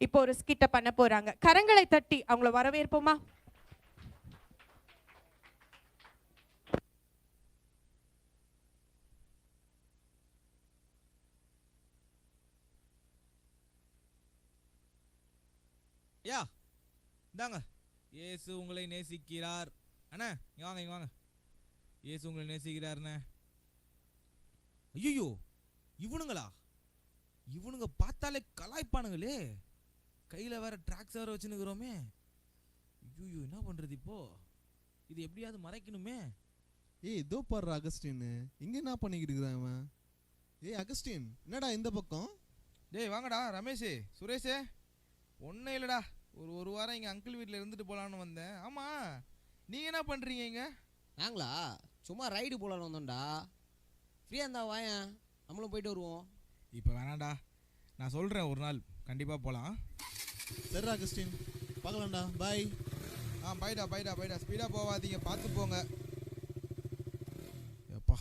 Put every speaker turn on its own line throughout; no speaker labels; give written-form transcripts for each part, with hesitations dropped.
இப்போ ஒரு ஸ்கிட்ட பண்ண போறாங்க. கரங்களை தட்டி அவங்கள வரவேற்போமா?
யா இந்தாங்க. இயேசு உங்களை நேசிக்கிறார். அண்ணா இங்க வாங்க, இங்க வாங்க. இயேசு உங்களை நேசிக்கிறாருண்ணே. ஐயோ, இவனுங்களா? இவனுங்க பார்த்தாலே கலாய்ப்பானுங்களே. கையில் வேற ட்ராக்ஸ் வேற வச்சுன்னுக்குறோமே. ஐயோ, என்ன பண்ணுறது இப்போ? இது எப்படியாவது மறைக்கணுமே.
ஏய் இதோ பாரு அகஸ்டின், இங்க என்ன பண்ணிக்கிட்டு இருக்கிறான் அவன்? ஏய் அகஸ்டின், என்னடா இந்த பக்கம்?
டேய் வாங்கடா ரமேஷ், சுரேஷே. ஒன்றும் இல்லைடா, ஒரு வாரம் இங்கே அங்கிள் வீட்டில் இருந்துட்டு போகலான்னு வந்தேன். ஆமாம், நீங்கள் என்ன பண்ணுறீங்க இங்கே?
நாங்களா சும்மா ரைடு போகலான்னு வந்தோம்டா. ஃப்ரீயாக இருந்தா வாயன், நம்மளும் போயிட்டு வருவோம்.
இப்போ வேணாண்டா, நான் சொல்கிறேன், ஒரு நாள் கண்டிப்பாக போகலாம்.
சரி அகஸ்டின், பார்க்கலாம்டா, பாய்.
பைடா பைடா பைடா, ஸ்பீடாக போகாதீங்க, பார்த்து போங்க. எப்பா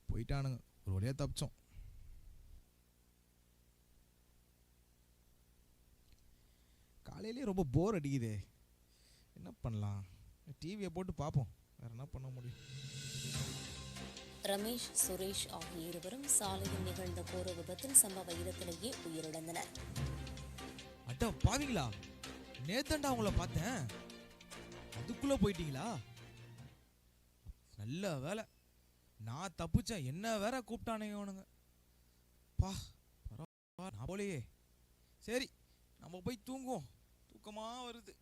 போயிட்டானுங்க, ஒரு வழியாக தப்பிச்சோம். காலையிலே ரொம்ப போர் அடிக்குதே, என்ன பண்ணலாம்? டிவியை போட்டு பார்ப்போம், வேற என்ன பண்ண முடியும்?
ரமேஷ், சுரேஷ் ஆகிய இருவரும் சாலையில் நிகழ்ந்த கோர விபத்தில் சம்பவ இடத்திலேயே உயிரிழந்தனர்.
அட்டா பாவீங்களா, நேத்தண்டா அவங்கள பார்த்தேன், அதுக்குள்ள போயிட்டீங்களா? நல்ல வேலை, நான் தப்பிச்சேன். என்ன வேற கூப்பிட்டானுங்க அவனுங்க. பா பரவாயில்ல, நான் போலையே. சரி, நம்ம போய் தூங்குவோம், தூக்கமா வருது.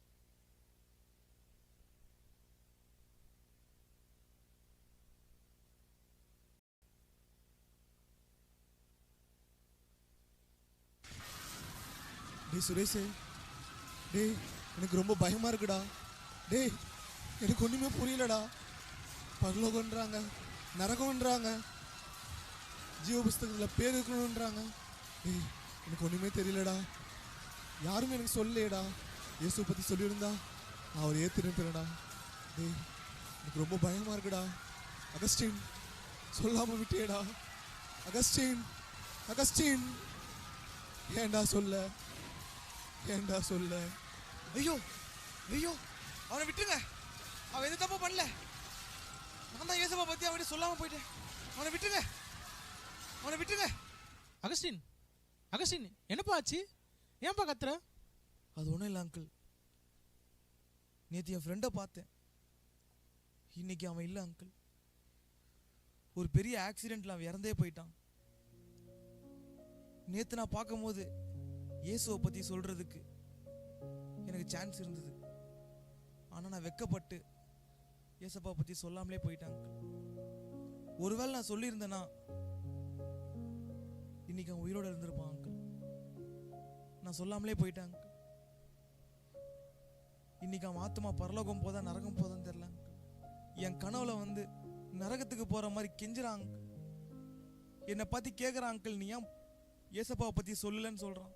டேய் சுரேஷ், டேய் எனக்கு ரொம்ப பயமா இருக்குடா. டேய் எனக்கு ஒன்றுமே புரியலடா. பரலோகன்றாங்க, நரகம்ன்றாங்க, ஜீவ புஸ்தகத்தில் பேர் இருக்கணுன்றாங்க. டேய் எனக்கு ஒன்றுமே தெரியலடா, யாருமே எனக்கு சொல்லலையேடா. இயேசு பற்றி சொல்லியிருந்தா நான் அவர் ஏற்றுனுப்பேனடா. டேய் எனக்கு ரொம்ப பயமாக இருக்குடா. அகஸ்டின், சொல்லாமல் விட்டியேடா. அகஸ்டின், அகஸ்டின், ஏண்டா சொல்ல, ஏண்டா சொல்ல?
ஐயோ ஐயோ, அவனை விட்டுருங்க, அவன் எந்த தப்பு பண்ணல. நான் தான் இயேசுவை பற்றி அவன்கிட்ட சொல்லாமல் போயிட்டேன். அவனை விட்டுருங்க, அவனை விட்டுருங்க.
அகஸ்டின், அகஸ்டின் என்னப்பா ஆச்சு? ஏன்பா கத்துற?
அது ஒன்றும் இல்லை அங்கிள், நேற்று என் ஃப்ரெண்டை பார்த்தேன், இன்னைக்கு அவன் இல்லை அங்கிள். ஒரு பெரிய ஆக்சிடென்ட்ல அவன் இறந்தே போயிட்டான். நேற்று நான் பார்க்கும்போது இயேசுவை பற்றி சொல்கிறதுக்கு எனக்கு சான்ஸ் இருந்தது, ஆனால் நான் வெக்கப்பட்டு இயேசப்பா பற்றி சொல்லாமலே போயிட்டான் அங்கிள். ஒருவேளை நான் சொல்லியிருந்தேன்னா இன்னைக்கு அவன் உயிரோடு இருந்திருப்பான் அங்கிள். நான் சொல்லாமலே போயிட்டான் அங்கிள். இன்னைக்கு அவன் ஆத்மா பரலோகம் போதா நரகம் போதான்னு தெரியல அங்கிள். என் கனவுல வந்து நரகத்துக்கு போற மாதிரி கெஞ்சுறான் அங்கிள். என்னை பார்த்து கேட்குறான் அங்கிள், நீ ஏன் ஏசப்பாவை பற்றி சொல்லலன்னு சொல்கிறான்.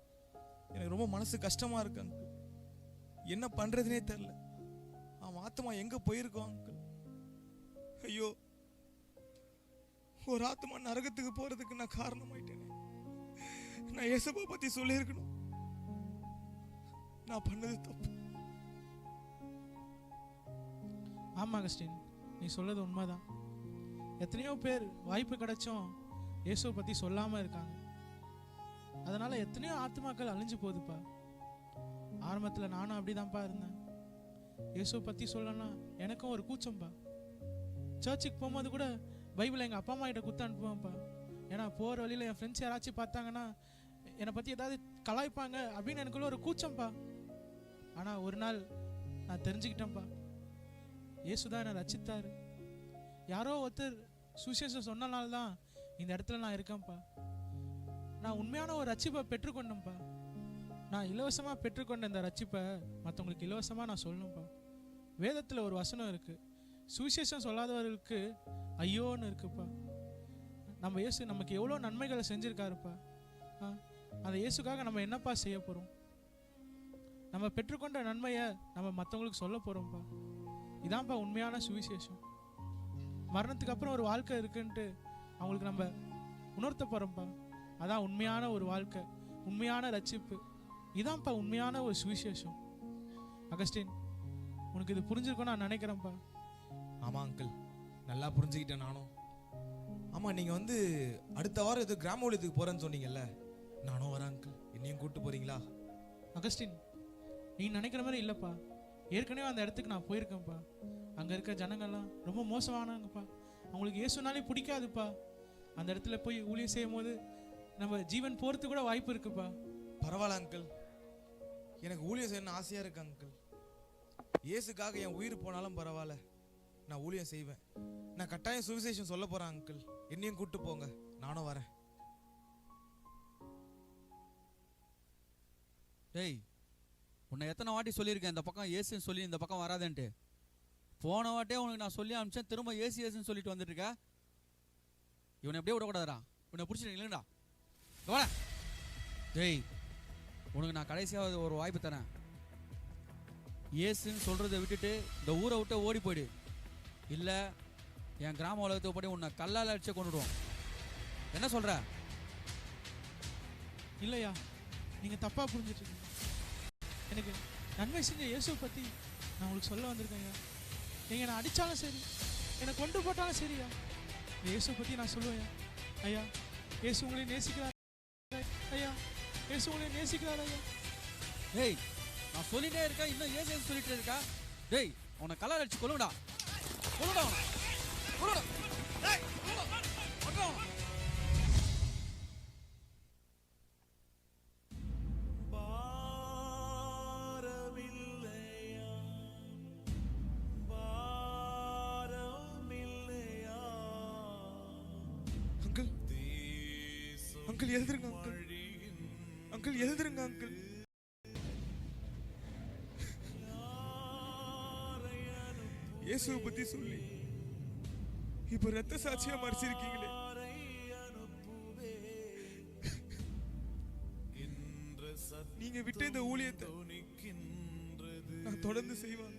எனக்கு ரொம்ப மனசு கஷ்டமாக இருக்கு அங்கிள், என்ன பண்ணுறதுனே தெரில. அவன் ஆத்மா எங்கே போயிருக்கோம் அங்கிள்? ஐயோ, ஒரு ஆத்மா நரகத்துக்கு போகிறதுக்கு நான் காரணமாயிட்டேனே. நான் ஏசப்பா பற்றி சொல்லியிருக்கணும், நான் பண்ணது தப்பு.
ஆமாம் அகஸ்டின், நீ சொல்றது உண்மைதான். எத்தனையோ பேர் வாய்ப்பு கிடைச்சும் இயேசுவை பற்றி சொல்லாமல் இருக்காங்க. அதனால் எத்தனையோ ஆத்மாக்கள் அழிஞ்சு போகுதுப்பா. ஆரம்பத்தில் நானும் அப்படிதான்ப்பா இருந்தேன். இயேசுவை பற்றி சொல்லணும்னா எனக்கும் ஒரு கூச்சம்பா. சர்ச்சுக்கு போகும்போது கூட பைபிளை எங்கள் அப்பா அம்மா கிட்ட குத்து அனுப்புவேன்ப்பா. ஏன்னா போகிற வழியில் என் ஃப்ரெண்ட்ஸ் யாராச்சும் பார்த்தாங்கன்னா என்னை பற்றி ஏதாவது கலாய்ப்பாங்க அப்படின்னு எனக்குள்ள ஒரு கூச்சம்பா. ஆனால் ஒரு நாள் நான் தெரிஞ்சுக்கிட்டேன்ப்பா, இயேசு தான் என்னை ரட்சித்தார். யாரோ ஒருத்தர் சுவிசேஷம் சொன்னனால தான் இந்த இடத்துல நான் இருக்கேன்ப்பா. நான் உண்மையான ஒரு ரட்சிப்பை பெற்றுக்கொண்டேன்ப்பா. நான் இலவசமாக பெற்றுக்கொண்ட இந்த ரட்சிப்பை மற்றவங்களுக்கு இலவசமாக நான் சொல்லணும்ப்பா. வேதத்தில் ஒரு வசனம் இருக்குது, சுவிசேஷம் சொல்லாதவர்களுக்கு ஐயோன்னு இருக்குப்பா. நம்ம இயேசு நமக்கு எவ்வளோ நன்மைகளை செஞ்சுருக்காருப்பா. அந்த இயேசுக்காக நம்ம என்னப்பா செய்ய போகிறோம்? நம்ம பெற்றுக்கொண்ட நன்மையை நம்ம மற்றவங்களுக்கு சொல்ல போகிறோம்ப்பா. இதான்ப்பா உண்மையான சுவிசேஷம். மரணத்துக்கு அப்புறம் ஒரு வாழ்க்கை இருக்குன்ட்டு அவங்களுக்கு நம்ம உணர்த்த போகிறோம்ப்பா. அதான் உண்மையான ஒரு வாழ்க்கை, உண்மையான ரட்சிப்பு. இதான்ப்பா உண்மையான ஒரு சுவிசேஷம். அகஸ்டின், உனக்கு இது புரிஞ்சிருக்கும் நான் நினைக்கிறேன்ப்பா.
ஆமா அங்கிள், நல்லா புரிஞ்சுக்கிட்டேன் நானும். ஆமா, நீங்க வந்து அடுத்த வாரம் இது கிராம ஊழியத்துக்கு போறேன்னு சொன்னீங்கல்ல, நானும் வரேன் அங்கிள். என்னையும் கூட்டு போறீங்களா?
அகஸ்டின், நீ நினைக்கிற மாதிரி இல்லைப்பா. ஏற்கனவே அந்த இடத்துக்கு நான் போயிருக்கேன்ப்பா. அங்கே இருக்க ஜனங்கள்லாம் ரொம்ப மோசமானவங்கப்பா. அவங்களுக்கு இயேசுனாலே பிடிக்காதுப்பா. அந்த இடத்துல போய் ஊழியம் செய்யும் போது நம்ம ஜீவன் போகிறதுக்கு கூட வாய்ப்பு இருக்குப்பா.
பரவாயில்ல அங்கிள், எனக்கு ஊழியம் செய்யணும்னு ஆசையா இருக்கு அங்கிள். இயேசுக்காக என் உயிர் போனாலும் பரவாயில்ல, நான் ஊழியம் செய்வேன். நான் கட்டாயம் சுவிசேஷம் சொல்ல போறேன் அங்கிள். என்னையும் கூட்டு போங்க, நானும் வரேன்.
டேய், உன்னை எத்தனை வாட்டி சொல்லியிருக்கேன் இந்த பக்கம் ஏசுன்னு சொல்லி இந்த பக்கம் வராதேன்ட்டு. போன வாட்டியே உனக்கு நான் சொல்லி அனுப்பிச்சேன், திரும்ப ஏசு ஏசுன்னு சொல்லிட்டு வந்துட்டு இருக்க. இவனை எப்படியே விடக்கூடாதுடா. இவனை பிடிச்சிருக்கீங்களா? டேய், உனக்கு நான் கடைசியாக ஒரு வாய்ப்பு தரேன். ஏசுன்னு சொல்றதை விட்டுட்டு இந்த ஊரை விட்டு ஓடி போயிடு. இல்லை என் கிராம உலகத்தை போய் உன்னை கல்லால் அடிச்சே கொண்டுடுவோம். என்ன சொல்ற?
இல்லையா, நீங்கள் தப்பாக புரிஞ்சிட்ருக்கீங்க. எனக்கு நன்மை செஞ்ச இயேசுவை பற்றி நான் உங்களுக்கு சொல்ல வந்திருக்கேங்க. நீங்கள் என்னை அடித்தாலும் சரி, என்னை கொண்டு போட்டாலும் சரியா, இந்த இயேசுவை பற்றி நான் சொல்லுவேன். ஐயா, இயேசு உங்களை நேசிக்கிறார். ஐயா, இயேசு உங்களை நேசிக்கிறார். ஐயா,
டேய், நான் சொல்லிட்டே இருக்கேன், இன்னும் ஏசு சொல்லிட்டே இருக்கா? டேய், உன்னை கல்லால் அடிச்சு கொள்ளுடா. கொள்ளுடா அவனை. கொள்ளுடா. டேய், கொள்ளுடா. கொள்ளுடா.
அங்கிள், அங்கிள் எழுதுருங்க அங்கிள். அங்கிள் எழுதுருங்க அங்கிள். இயேசுவை பத்தி சொல்லி இப்ப ரத்த சாட்சியா மறைச்சிருக்கீங்களே. நீங்க விட்ட இந்த ஊழியத்தை நான் தொடர்ந்து செய்வேன்.